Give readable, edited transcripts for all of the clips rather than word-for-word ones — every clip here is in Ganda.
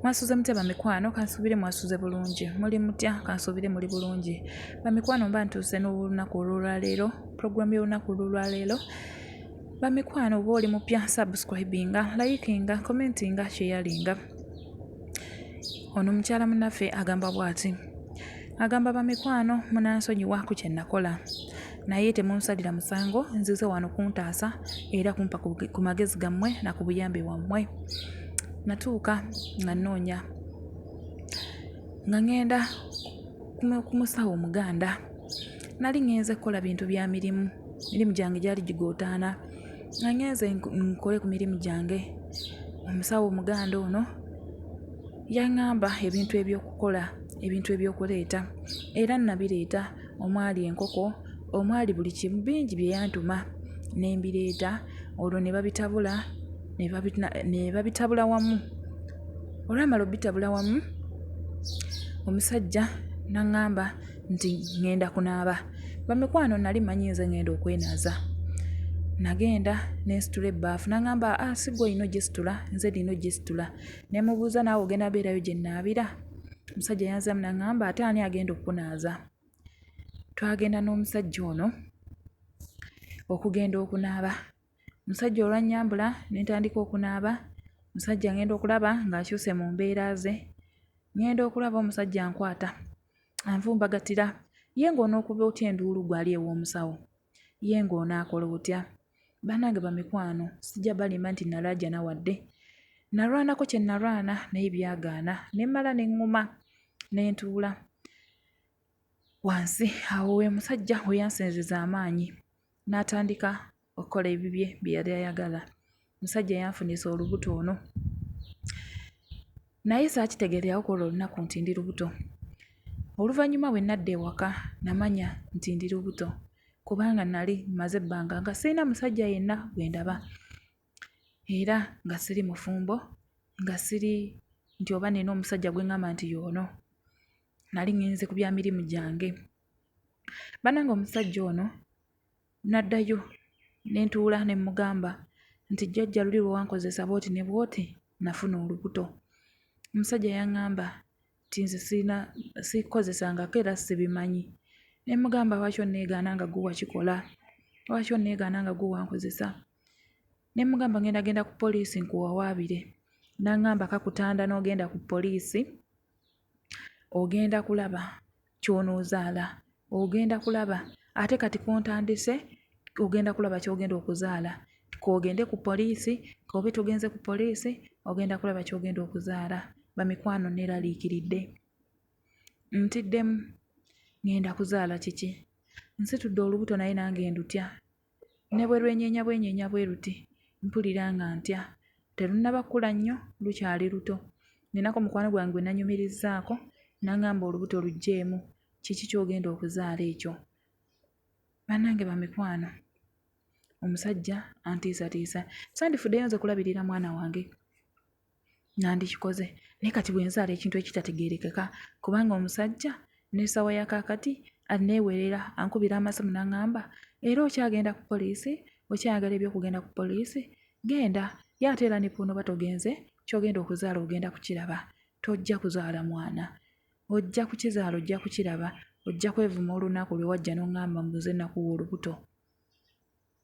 Mwasuze mutya bamikwano, kansubire mwasuze bulungi. Muli mutya, kansubire muli bulungi. Bamikwano mba ntuuse n'olunaku olwaleero, program y'olunaku olwaleero. Bamikwano oba oli mupya, subscribinga, likinga, commentinga, sharinga. Ono mukyala munnaffe agamba bw'ati. Agamba bamikwano munansonyiwa ku kye nakola. Naye temunsalira musango, nzize wano kuntaasa era kumpa ku magezi gammwe na ku buyambi wammwe. Natuuka nga nnoonya nga ngenda ku musawo Omuganda. Nali ngenze kukola bintu bya mirimu gyange gyali gigootaana. Nga ngenze nkole ku mirimu gyange. Omusawo Omuganda ono yaŋŋamba ebintu eby'okukola, ebintu eby'okuleeta, era nabireeta. Omwali enkoko, omwali buli kimu bingi bye yantuma ne mbireeta. Olwo ne babitabula ne babitabula wamu. Olwamala obitabula wamu, omusajja n'aŋŋamba nti ŋŋenda kunaaba. Bamikwano nali manyi nze ŋŋenda okwenaaza. Nagenda ne nsitula ebbaafu. N'aŋŋamba si ggwe olina ogisitula, nze nina ogisitula. Ne mubuuza naawe ogenda beerayo gye nnaabira? Omusajja yanziramu n'aŋŋamba ate ani agenda okukunaaza? Twagenda n'omusajja ono okugenda okunaaba. Omusajja olwannyambula ne ntandika okunaaba. Omusajja ngenda okulaba ng'akyuse mu mbeera ze. Ngenda okulaba omusajja ankwata, anvumbagatira. Ye ng'onookuba otya enduulu gwali ew'omusawo? Ye ng'onaakola otya? Bannange bamikwano, sijja balimba nti nalaajana wadde. Nalwanako kye nalwana naye byagaana. Ne mmala ne ŋŋuma ne ntuula wansi. Awo we musajja we yansinziza amaanyi n'atandika okukola ebibye bye yali ayagala. Omusajja yanfunisa olubuto ono. Naye saakitegeererawo ku olwo olunaku nti ndi lubuto. Oluvannyuma bwe nadda ewaka namanya nti ndi lubuto, kubanga nali maze ebbanga nga sirina musajja yenna gwe ndaba. Era nga siri mufumbo, nga siri nti oba nina omusajja gwe ŋŋamba nti y'ono. Nali ngenze ku bya mirimu gyange. Bannange omusajja ono n'addayo ne ntuula ne mmugamba nti jjajja luli lwe wankozesa bw'oti ne bw'oti nafuna olubuto. Omusajja yaŋŋamba nti nze sikozesangako era sibimanyi. Ne mmugamba lwaki onneegaana nga ggwe wakikola? Lwaki onneegaana nga ggwe wankozesa? Ne mmugamba genda ku poliisi nkuwawaabire. N'aŋŋamba kakutanda n'ogenda ku poliisi, ogenda kulaba ky'onoozaala. Ogenda kulaba ate kati kontandise, ogenda kulaba ky'ogenda okuzaala. K'ogende ku poliisi, k'obe togenze ku poliisi, ogenda kulaba ky'ogenda okuzaala. Bamikwano neeraliikiridde. Ntiddemu, ŋŋenda kuzaala kiki? Nsitudde olubuto naye nange ndutya. Ne bwe lwenyeenya bwe ruti, mpulira nga ntya. Terunnaba kukula nnyo, lukyali luto. Ninako mukwano gwange gwe nanyumirizzaako, n'aŋŋamba olubuto luggyeemu. Kiki ky'ogenda okuzaala ekyo? Bannange bamikwano, omusajja antiisatiisa. Sandifuddeyo nze kulabirira mwana wange, nandikikoze. Naye kati bwe nzaala ekintu ekitategeerekeka, kubanga omusajja n'essawa ya kaakati anneewerera, ankubira amasimu n'aŋŋamba, era okyagenda ku poliisi? Okyayagala eby'okugenda ku poliisi? Genda, ye ate era ne bw'onooba togenze, ky'ogenda okuzaala ogenda kukiraba. Tojja kuzaala mwana. Ojja kukizaala, ojja kukiraba. Ojja kwevuma olunaku lwe wajja n'oŋŋamba mbuze nakuwa olubuto.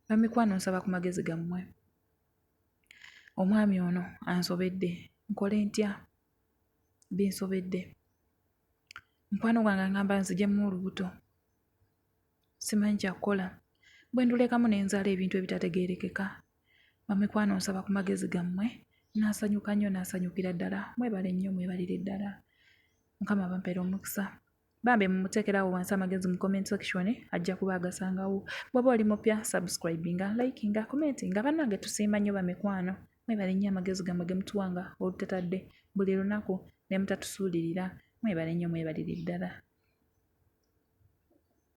Bamikwano nsaba ku magezi gammwe. Omwami ono ansobedde. Nkole ntya? Binsobedde. Mukwano gwange aŋŋamba nziggyemu olubuto. Simanyi kyakukola. Bwe ndulekamu ne nzaala ebintu ebitategeerekeka. Bamikwano nsaba ku magezi gammwe. Naasanyuka nnyo, naasanyukira ddala. Mwebale nnyo, mwebalire ddala. Mukama bampeera omukisa. Bambe mumuteekerawo wansi amagezi mu comment section, ajja kuba agasangawo. Bw'oba oli mupya, subscribinga, likinga, commentinga. Bannange tusiima nnyo bamikwano. Mwebale nnyo amagezi gammwe ge mutuwanga olutatadde buli lunaku ne mutatusuulirira. Mwebale nnyo, mwebalire ddala.